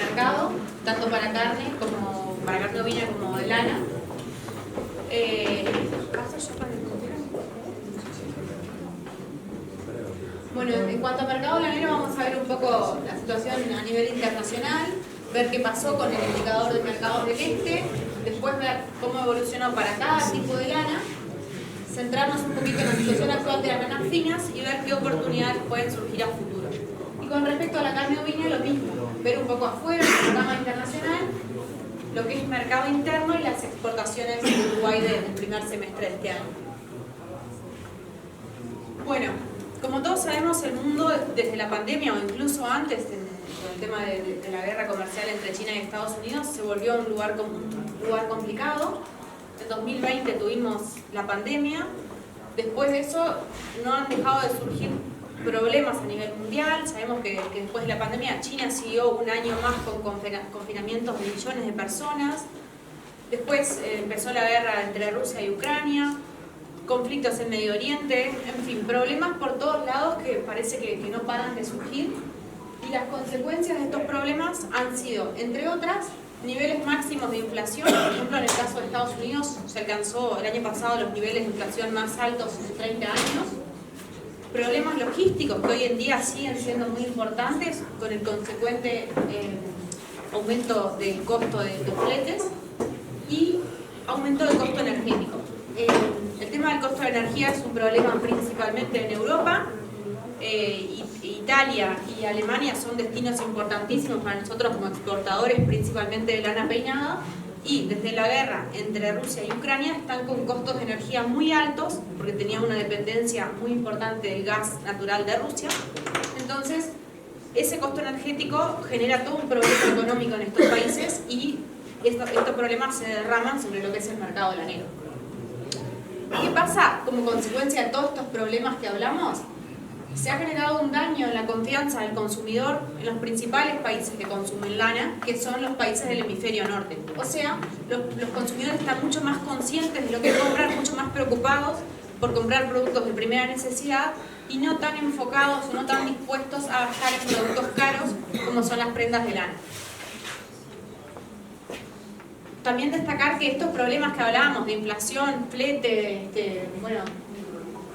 mercado, tanto para carne como para carne ovina como de lana. Bueno, en cuanto al mercado lanero vamos a ver un poco la situación a nivel internacional, ver qué pasó con el indicador de mercados del este, después ver cómo evolucionó para cada tipo de lana, centrarnos un poquito en la situación actual de las lanas finas y ver qué oportunidades pueden surgir a futuro. Y con respecto a la carne ovina, lo mismo, ver un poco afuera, el panorama internacional, lo que es mercado interno y las exportaciones de Uruguay del primer semestre de este año. Bueno, como todos sabemos, el mundo desde la pandemia o incluso antes, con el tema de la guerra comercial entre China y Estados Unidos, se volvió un lugar complicado. En 2020 tuvimos la pandemia. Después de eso no han dejado de surgir problemas a nivel mundial. Sabemos que después de la pandemia China siguió un año más con confinamientos de millones de personas. Después empezó la guerra entre Rusia y Ucrania, conflictos en Medio Oriente, en fin, problemas por todos lados que parece que no paran de surgir. Y las consecuencias de estos problemas han sido, entre otras, niveles máximos de inflación. Por ejemplo, en el caso de Estados Unidos se alcanzó el año pasado los niveles de inflación más altos en 30 años. Problemas logísticos que hoy en día siguen siendo muy importantes con el consecuente aumento del costo de los fletes y aumento del costo energético. El tema del costo de energía es un problema principalmente en Europa. Italia y Alemania son destinos importantísimos para nosotros como exportadores, principalmente de lana peinada, y desde la guerra entre Rusia y Ucrania están con costos de energía muy altos porque tenían una dependencia muy importante del gas natural de Rusia. Entonces ese costo energético genera todo un problema económico en estos países y estos problemas se derraman sobre lo que es el mercado lanero. ¿Qué pasa como consecuencia de todos estos problemas que hablamos? Se ha generado un daño en la confianza del consumidor en los principales países que consumen lana, que son los países del hemisferio norte. O sea, los consumidores están mucho más conscientes de lo que compran, mucho más preocupados por comprar productos de primera necesidad y no tan enfocados o no tan dispuestos a gastar en productos caros como son las prendas de lana. También destacar que estos problemas que hablábamos de inflación, flete,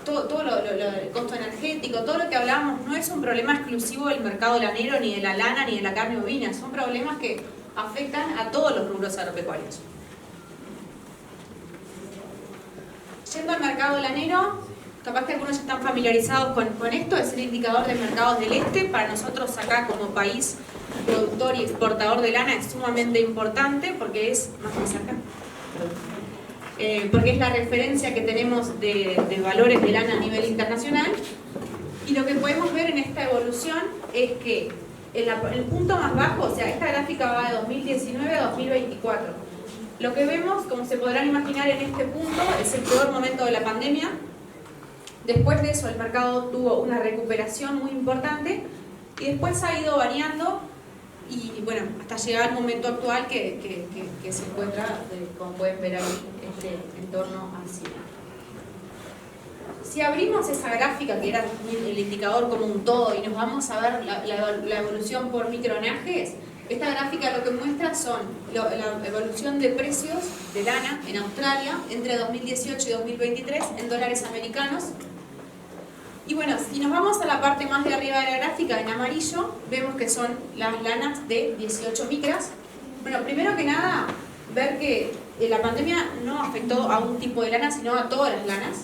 todo el costo energético, todo lo que hablábamos no es un problema exclusivo del mercado lanero, ni de la lana, ni de la carne ovina. Son problemas que afectan a todos los rubros agropecuarios. Yendo al mercado lanero, capaz que algunos ya están familiarizados con esto, es el indicador de mercados del este. Para nosotros acá como país productor y exportador de lana es sumamente importante porque es porque es la referencia que tenemos de valores de lana a nivel internacional. Y lo que podemos ver en esta evolución es que el punto más bajo, o sea, esta gráfica va de 2019 a 2024. Lo que vemos, como se podrán imaginar en este punto, es el peor momento de la pandemia. Después de eso el mercado tuvo una recuperación muy importante y después ha ido variando y bueno, hasta llegar al momento actual que se encuentra, como pueden ver ahí, este entorno así. Si abrimos esa gráfica que era el indicador como un todo y nos vamos a ver la evolución por micronajes, esta gráfica lo que muestra son la evolución de precios de lana en Australia entre 2018 y 2023 en dólares americanos. Y bueno, si nos vamos a la parte más de arriba de la gráfica, en amarillo, vemos que son las lanas de 18 micras. Bueno, primero que nada, ver que la pandemia no afectó a un tipo de lana, sino a todas las lanas.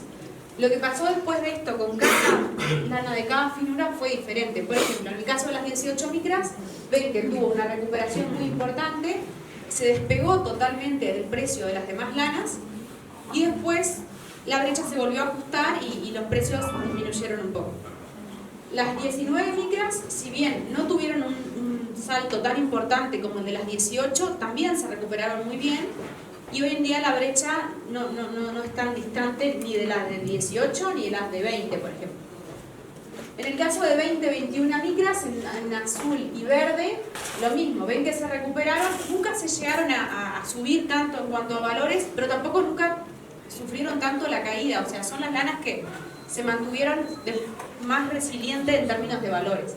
Lo que pasó después de esto con cada lana de cada finura fue diferente. Por ejemplo, en el caso de las 18 micras, ven que tuvo una recuperación muy importante, se despegó totalmente del precio de las demás lanas y después la brecha se volvió a ajustar y los precios disminuyeron un poco. Las 19 micras, si bien no tuvieron un salto tan importante como el de las 18, también se recuperaron muy bien y hoy en día la brecha no es tan distante ni de las de 18 ni de las de 20, por ejemplo. En el caso de 20-21 micras, en azul y verde, lo mismo, ven que se recuperaron, nunca se llegaron a subir tanto en cuanto a valores, pero tampoco nunca sufrieron tanto la caída, o sea, son las lanas que se mantuvieron más resilientes en términos de valores.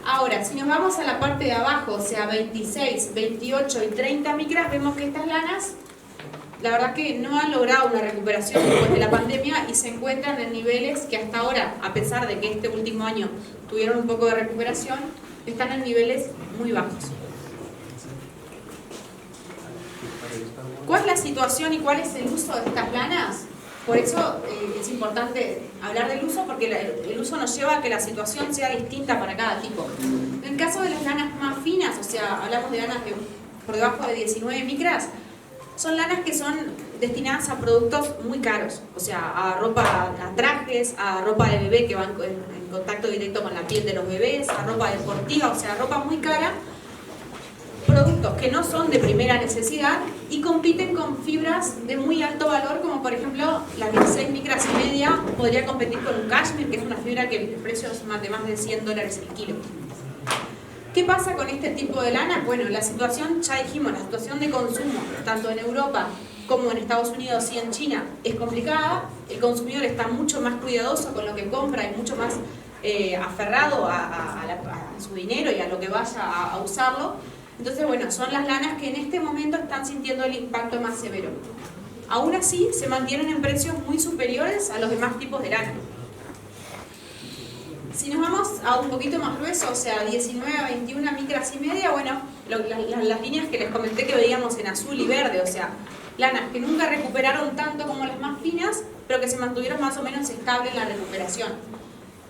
Ahora, si nos vamos a la parte de abajo, o sea, 26, 28 y 30 micras, vemos que estas lanas, la verdad que no han logrado una recuperación después de la pandemia y se encuentran en niveles que hasta ahora, a pesar de que este último año tuvieron un poco de recuperación, están en niveles muy bajos. ¿Cuál es la situación y cuál es el uso de estas lanas? Por eso es importante hablar del uso, porque el uso nos lleva a que la situación sea distinta para cada tipo. En el caso de las lanas más finas, o sea, hablamos de lanas por debajo de 19 micras, son lanas que son destinadas a productos muy caros, o sea, a ropa, a trajes, a ropa de bebé que van en contacto directo con la piel de los bebés, a ropa deportiva, o sea, ropa muy cara, productos que no son de primera necesidad y compiten con fibras de muy alto valor, como por ejemplo las 16 micras y media podría competir con un cashmere, que es una fibra que el precio es de más de $100 el kilo. ¿Qué pasa con este tipo de lana? Bueno, la situación, ya dijimos, la situación de consumo, tanto en Europa como en Estados Unidos y en China, es complicada. El consumidor está mucho más cuidadoso con lo que compra y mucho más aferrado a su dinero y a lo que vaya a usarlo. Entonces, bueno, son las lanas que en este momento están sintiendo el impacto más severo. Aún así, se mantienen en precios muy superiores a los demás tipos de lana. Si nos vamos a un poquito más grueso, o sea, 19 a 21 micras y media, bueno, las líneas que les comenté que veíamos en azul y verde, o sea, lanas que nunca recuperaron tanto como las más finas, pero que se mantuvieron más o menos estables en la recuperación.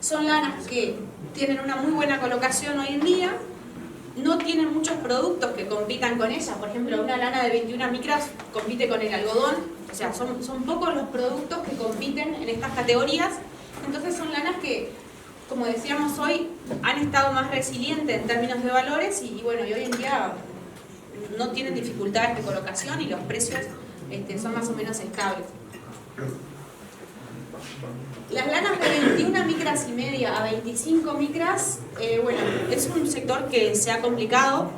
Son lanas que tienen una muy buena colocación hoy en día, no tienen muchos productos que compitan con ellas. Por ejemplo, una lana de 21 micras compite con el algodón, o sea, son pocos los productos que compiten en estas categorías. Entonces son lanas que, como decíamos hoy, han estado más resilientes en términos de valores y bueno, y hoy en día no tienen dificultades de colocación y los precios son más o menos estables. Las lanas de 21 micras y media a 25 micras, bueno, es un sector que se ha complicado,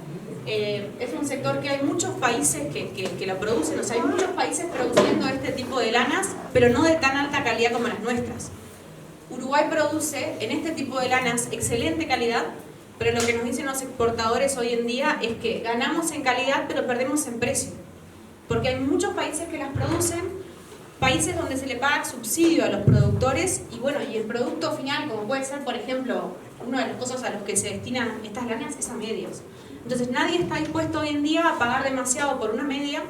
es un sector que hay muchos países que lo producen, o sea, hay muchos países produciendo este tipo de lanas, pero no de tan alta calidad como las nuestras. Uruguay produce en este tipo de lanas excelente calidad, pero lo que nos dicen los exportadores hoy en día es que ganamos en calidad pero perdemos en precio, porque hay muchos países que las producen, países donde se le paga subsidio a los productores y bueno, y el producto final, como puede ser por ejemplo, una de las cosas a los que se destinan estas lanas es a medios. Entonces nadie está dispuesto hoy en día a pagar demasiado por una media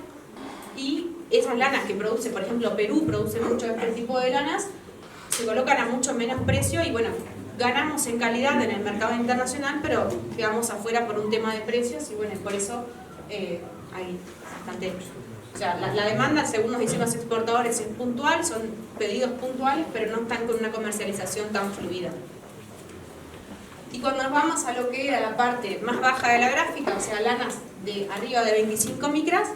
y esas lanas que produce, por ejemplo Perú produce mucho de este tipo de lanas, se colocan a mucho menos precio y bueno, ganamos en calidad en el mercado internacional, pero quedamos afuera por un tema de precios y bueno, por eso hay bastante... O sea, la demanda, según nos dicen los exportadores, es puntual, son pedidos puntuales, pero no están con una comercialización tan fluida. Y cuando nos vamos a lo que era la parte más baja de la gráfica, o sea, lanas de arriba de 25 micras,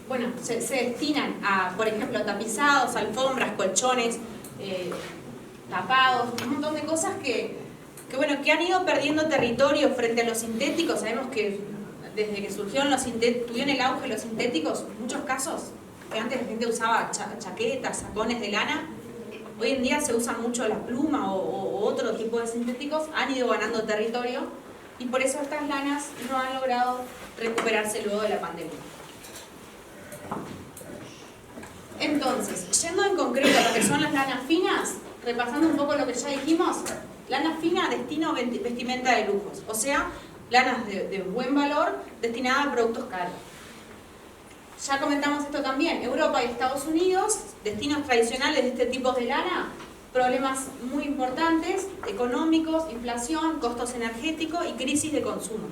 bueno, se destinan a, por ejemplo, tapizados, alfombras, colchones, tapados, un montón de cosas que han ido perdiendo territorio frente a los sintéticos. Sabemos que desde que surgieron tuvieron el auge los sintéticos, en muchos casos, que antes la gente usaba chaquetas, sacones de lana, hoy en día se usa mucho la pluma o otro tipo de sintéticos, han ido ganando territorio y por eso estas lanas no han logrado recuperarse luego de la pandemia. Entonces, yendo en concreto a lo que son las lanas finas, repasando un poco lo que ya dijimos, lana fina, destino vestimenta de lujos, o sea, lanas de buen valor destinadas a productos caros. Ya comentamos esto también, Europa y Estados Unidos, destinos tradicionales de este tipo de lana, problemas muy importantes, económicos, inflación, costos energéticos y crisis de consumo.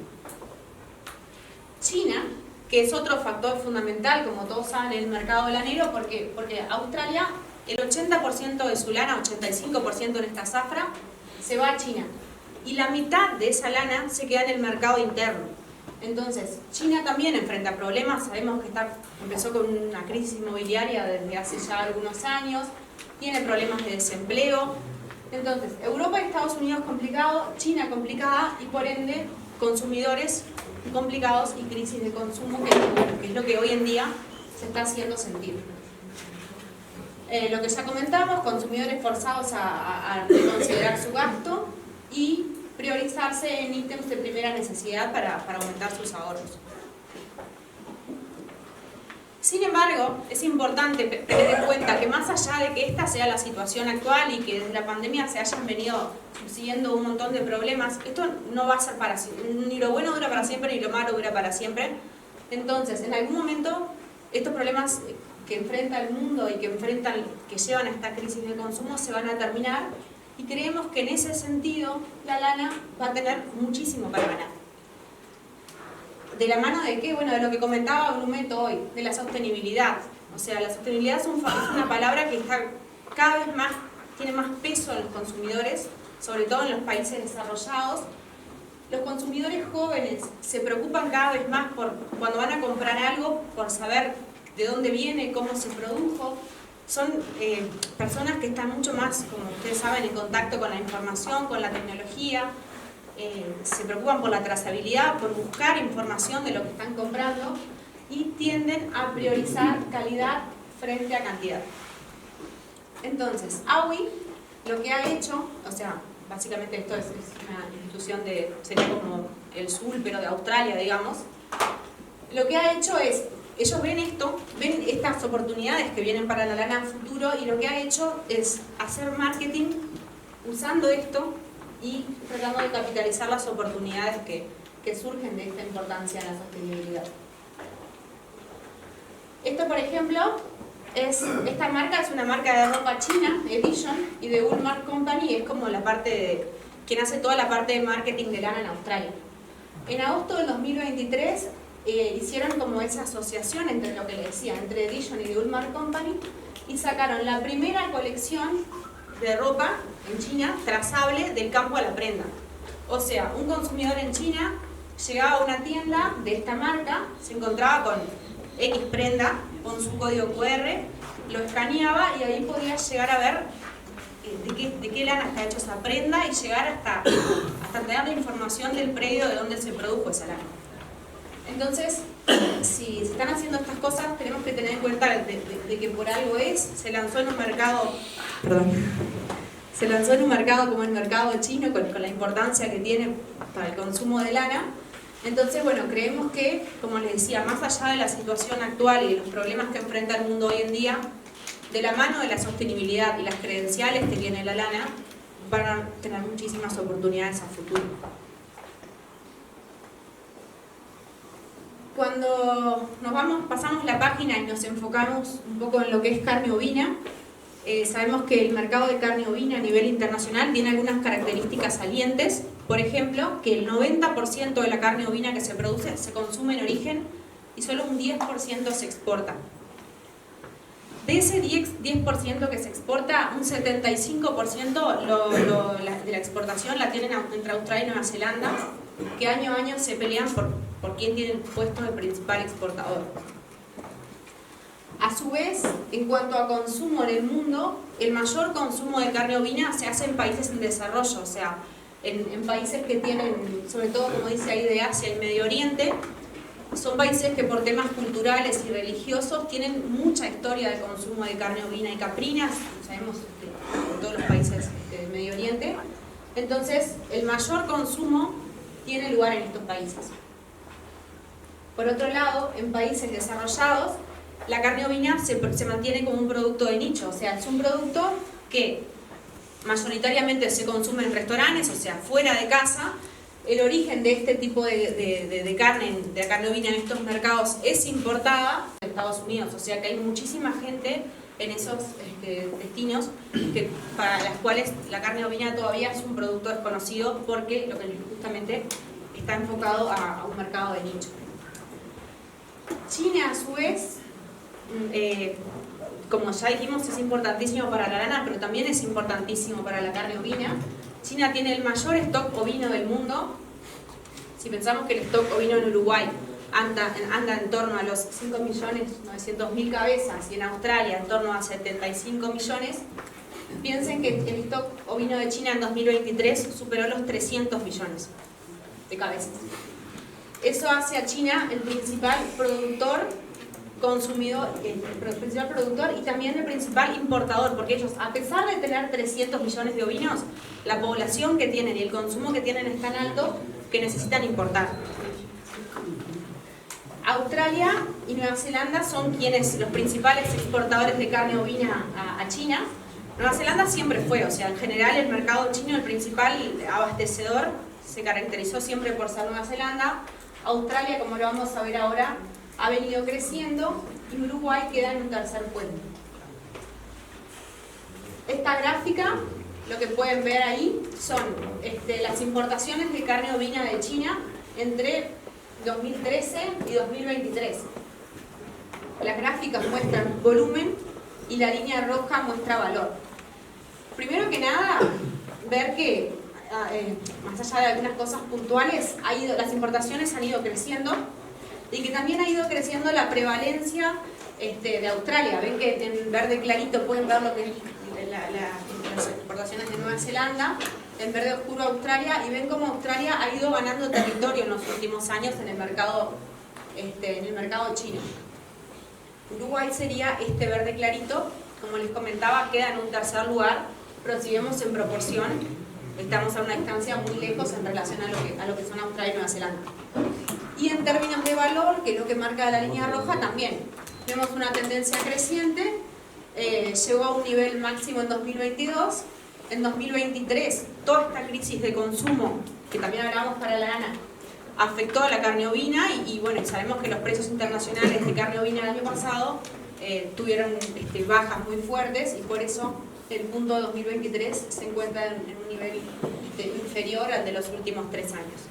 China, que es otro factor fundamental, como todos saben, en el mercado lanero, porque Australia, el 80% de su lana, 85% en esta zafra, se va a China. Y la mitad de esa lana se queda en el mercado interno. Entonces, China también enfrenta problemas, sabemos que empezó con una crisis inmobiliaria desde hace ya algunos años, tiene problemas de desempleo. Entonces, Europa y Estados Unidos complicado, China complicada y por ende consumidores complicados y crisis de consumo, que es lo que hoy en día se está haciendo sentir. Lo que ya comentamos, consumidores forzados a reconsiderar su gasto y priorizarse en ítems de primera necesidad para aumentar sus ahorros. Sin embargo, es importante tener en cuenta que más allá de que esta sea la situación actual y que desde la pandemia se hayan venido subsiguiendo un montón de problemas, esto no va a ser para siempre, ni lo bueno dura para siempre, ni lo malo dura para siempre. Entonces, en algún momento, estos problemas que enfrenta el mundo y que llevan a esta crisis de consumo se van a terminar, y creemos que en ese sentido la lana va a tener muchísimo para ganar. ¿De la mano de qué? Bueno, de lo que comentaba Brumetto hoy, de la sostenibilidad. O sea, la sostenibilidad es una palabra que está cada vez más, tiene más peso en los consumidores, sobre todo en los países desarrollados. Los consumidores jóvenes se preocupan cada vez más por cuando van a comprar algo, por saber de dónde viene, cómo se produjo. Son personas que están mucho más, como ustedes saben, en contacto con la información, con la tecnología. Se preocupan por la trazabilidad, por buscar información de lo que están comprando y tienden a priorizar calidad frente a cantidad. Entonces, AWI lo que ha hecho, o sea, básicamente esto es una institución sería como el SUL, pero de Australia, digamos. Lo que ha hecho es, ellos ven esto, ven estas oportunidades que vienen para la lana en futuro, y lo que ha hecho es hacer marketing usando esto y tratando de capitalizar las oportunidades que surgen de esta importancia en la sostenibilidad. Esto, por ejemplo, esta marca es una marca de ropa china, Edition, y de Woolmark Company, es como la parte de quien hace toda la parte de marketing de lana en Australia. En agosto del 2023 hicieron como esa asociación entre lo que les decía, entre Edition y de Woolmark Company, y sacaron la primera colección de ropa en China trazable del campo a la prenda. O sea, un consumidor en China llegaba a una tienda de esta marca, se encontraba con X prenda, con su código QR, lo escaneaba y ahí podía llegar a ver de qué lana está hecha esa prenda y llegar hasta tener la información del predio de dónde se produjo esa lana. Entonces, si se están haciendo estas cosas, tenemos que tener en cuenta de que por algo se lanzó en un mercado, como el mercado chino, con la importancia que tiene para el consumo de lana. Entonces, bueno, creemos que, como les decía, más allá de la situación actual y de los problemas que enfrenta el mundo hoy en día, de la mano de la sostenibilidad y las credenciales que tiene la lana, van a tener muchísimas oportunidades a futuro. Cuando pasamos la página y nos enfocamos un poco en lo que es carne ovina, sabemos que el mercado de carne ovina a nivel internacional tiene algunas características salientes. Por ejemplo, que el 90% de la carne ovina que se produce se consume en origen y solo un 10% se exporta. De ese 10% que se exporta, un 75% de la exportación la tienen entre Australia y Nueva Zelanda, que año a año se pelean por quién tiene el puesto de principal exportador. A su vez, en cuanto a consumo en el mundo, el mayor consumo de carne ovina se hace en países en desarrollo, o sea, en países que tienen, sobre todo como dice ahí, de Asia y Medio Oriente. Son países que por temas culturales y religiosos tienen mucha historia de consumo de carne ovina y caprina, sabemos en todos los países del Medio Oriente. Entonces, el mayor consumo tiene lugar en estos países. Por otro lado, en países desarrollados, la carne ovina se mantiene como un producto de nicho, o sea, es un producto que mayoritariamente se consume en restaurantes, o sea, fuera de casa. El origen de este tipo de carne ovina en estos mercados es importada de Estados Unidos, o sea que hay muchísima gente en esos destinos para las cuales la carne ovina todavía es un producto desconocido, porque lo que justamente está enfocado a un mercado de nicho. China, a su vez, como ya dijimos, es importantísimo para la lana, pero también es importantísimo para la carne ovina. China tiene el mayor stock ovino del mundo. Si pensamos que el stock ovino en Uruguay anda en torno a los 5.900.000 cabezas y en Australia en torno a 75 millones, piensen que el stock ovino de China en 2023 superó los 300 millones de cabezas. Eso hace a China el principal productor consumidor, el principal productor y también el principal importador, porque ellos, a pesar de tener 300 millones de ovinos, la población que tienen y el consumo que tienen es tan alto que necesitan importar. Australia y Nueva Zelanda son los principales exportadores de carne ovina a China. Nueva Zelanda siempre fue, o sea, en general el mercado chino, el principal abastecedor, se caracterizó siempre por ser Nueva Zelanda. Australia, como lo vamos a ver ahora, ha venido creciendo y Uruguay queda en un tercer puesto. Esta gráfica, lo que pueden ver ahí, son las importaciones de carne ovina de China entre 2013 y 2023. Las gráficas muestran volumen y la línea roja muestra valor. Primero que nada, ver que, más allá de algunas cosas puntuales, las importaciones han ido creciendo y que también ha ido creciendo la prevalencia de Australia. Ven que en verde clarito pueden ver lo que es las exportaciones de Nueva Zelanda, en verde oscuro Australia, y ven cómo Australia ha ido ganando territorio en los últimos años en el mercado chino. Uruguay sería este verde clarito, como les comentaba, queda en un tercer lugar, pero si vemos en proporción, estamos a una distancia muy lejos en relación a lo que son Australia y Nueva Zelanda. Y en términos de valor, que es lo que marca la línea roja, también vemos una tendencia creciente, llegó a un nivel máximo en 2022, en 2023 toda esta crisis de consumo, que también hablamos para la lana, afectó a la carne ovina y bueno, sabemos que los precios internacionales de carne ovina el año pasado tuvieron bajas muy fuertes y por eso el punto de 2023 se encuentra en un nivel inferior al de los últimos 3 años.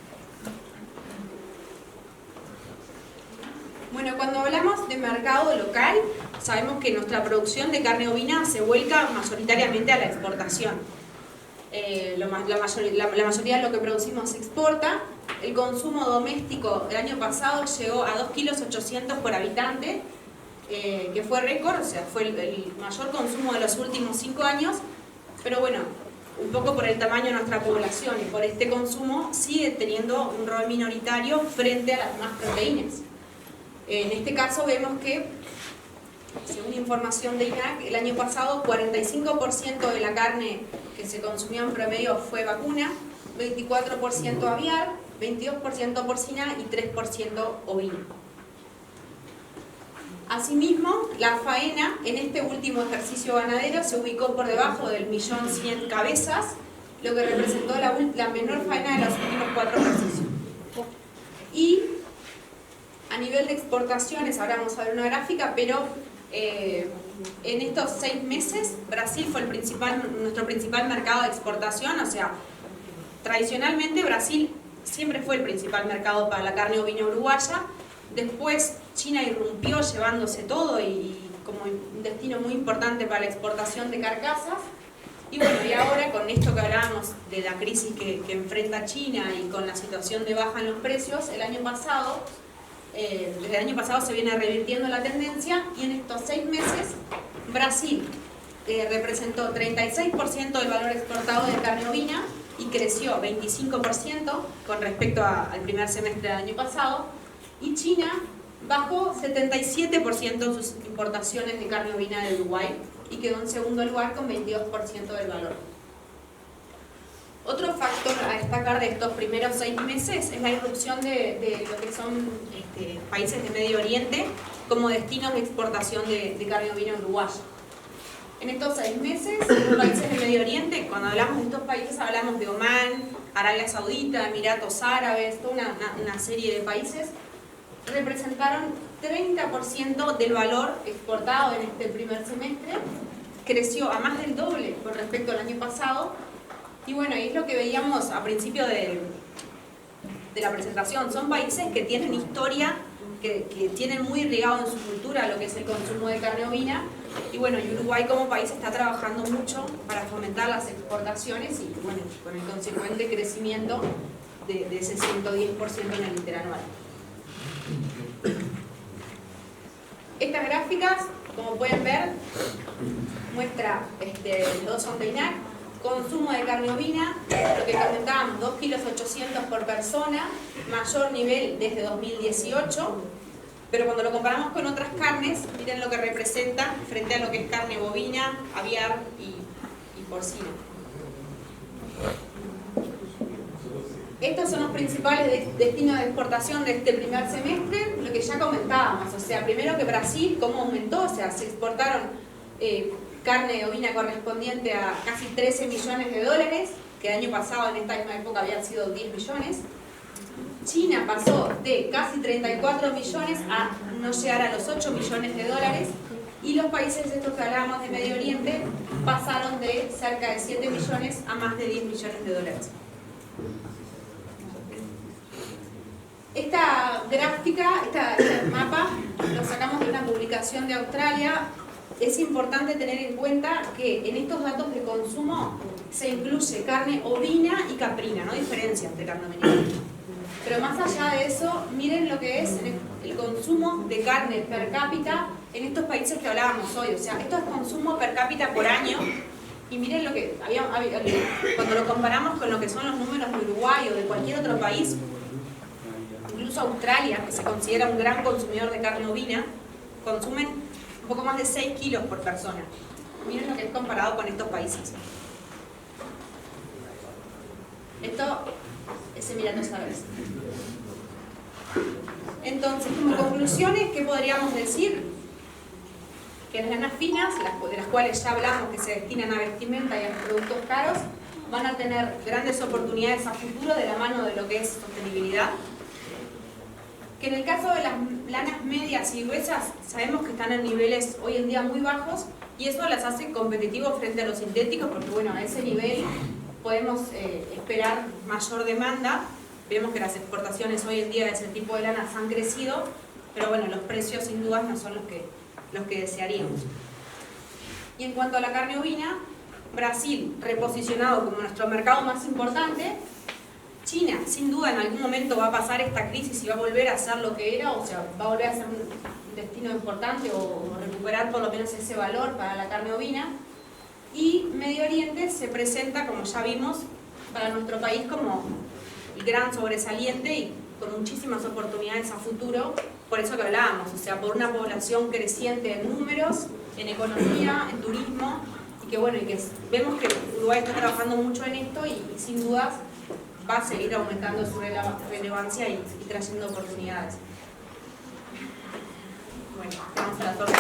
Bueno, cuando hablamos de mercado local, sabemos que nuestra producción de carne ovina se vuelca mayoritariamente a la exportación. La mayoría de lo que producimos se exporta. El consumo doméstico el año pasado llegó a 2,8 kilos por habitante, que fue récord, o sea, fue el mayor consumo de los últimos 5 años, pero bueno, un poco por el tamaño de nuestra población y por este consumo sigue teniendo un rol minoritario frente a las demás proteínas. En este caso vemos que, según información de INAC, el año pasado 45% de la carne que se consumió en promedio fue vacuna, 24% aviar, 22% porcina y 3% ovino. Asimismo, la faena en este último ejercicio ganadero se ubicó por debajo del 1.100.000 cabezas, lo que representó la menor faena de los últimos 4 ejercicios. Y a nivel de exportaciones, ahora vamos a ver una gráfica, pero en estos 6 meses Brasil fue nuestro principal mercado de exportación, o sea, tradicionalmente Brasil siempre fue el principal mercado para la carne ovina uruguaya. Después China irrumpió llevándose todo y como un destino muy importante para la exportación de carcasas. Y bueno, y ahora con esto que hablábamos de la crisis que enfrenta China y con la situación de baja en los precios, desde el año pasado se viene revirtiendo la tendencia y en estos 6 meses Brasil representó 36% del valor exportado de carne ovina y creció 25% con respecto al primer semestre del año pasado, y China bajó 77% sus importaciones de carne ovina de Uruguay y quedó en segundo lugar con 22% del valor. Otro factor a destacar de estos primeros 6 meses es la irrupción de lo que son países de Medio Oriente como destinos de exportación de carne ovina uruguaya. En estos 6 meses, los países de Medio Oriente, cuando hablamos de estos países hablamos de Omán, Arabia Saudita, Emiratos Árabes, toda una serie de países, representaron 30% del valor exportado en este primer semestre, creció a más del doble con respecto al año pasado. Y bueno, y es lo que veíamos a principio de la presentación, son países que tienen historia, que tienen muy irrigado en su cultura lo que es el consumo de carne ovina, y bueno, y Uruguay como país está trabajando mucho para fomentar las exportaciones y bueno, con el consecuente crecimiento de ese 110% en el interanual. Estas gráficas, como pueden ver, muestra, los dos son de INAC, consumo de carne ovina, lo que comentábamos, 2,8 kilos por persona, mayor nivel desde 2018. Pero cuando lo comparamos con otras carnes, miren lo que representa frente a lo que es carne bovina, aviar y porcina. Estos son los principales destinos de exportación de este primer semestre, lo que ya comentábamos, o sea, primero que Brasil, cómo aumentó, o sea, se exportaron carne ovina correspondiente a casi 13 millones de dólares, que el año pasado en esta misma época habían sido 10 millones. China pasó de casi 34 millones a no llegar a los 8 millones de dólares, y los países estos que hablábamos de Medio Oriente pasaron de cerca de 7 millones a más de 10 millones de dólares. Esta gráfica, este mapa, lo sacamos de una publicación de Australia. Es importante tener en cuenta que en estos datos de consumo se incluye carne ovina y caprina, no diferencia entre carne ovina y caprina. Pero más allá de eso, miren lo que es el consumo de carne per cápita en estos países que hablábamos hoy. O sea, esto es consumo per cápita por año. Y miren lo que cuando lo comparamos con lo que son los números de Uruguay o de cualquier otro país, incluso Australia, que se considera un gran consumidor de carne ovina, consumen un poco más de 6 kilos por persona. Miren lo que es comparado con estos países. Esto es Emiratos Árabes. Entonces, como conclusiones, ¿qué podríamos decir? Que las lanas finas, de las cuales ya hablamos que se destinan a vestimenta y a productos caros, van a tener grandes oportunidades a futuro de la mano de lo que es sostenibilidad. Que en el caso de las lanas medias y gruesas, sabemos que están en niveles hoy en día muy bajos, y eso las hace competitivos frente a los sintéticos, porque bueno, a ese nivel podemos esperar mayor demanda. Vemos que las exportaciones hoy en día de ese tipo de lanas han crecido, pero bueno, los precios sin dudas no son los que desearíamos. Y en cuanto a la carne ovina, Brasil reposicionado como nuestro mercado más importante. China, sin duda, en algún momento va a pasar esta crisis y va a volver a ser lo que era, o sea, va a volver a ser un destino importante o recuperar por lo menos ese valor para la carne ovina. Y Medio Oriente se presenta, como ya vimos, para nuestro país como el gran sobresaliente y con muchísimas oportunidades a futuro, por eso que hablábamos, o sea, por una población creciente en números, en economía, en turismo, y que bueno, y que vemos que Uruguay está trabajando mucho en esto y sin dudas va a seguir aumentando su relevancia y trayendo oportunidades. Bueno, vamos a la torta.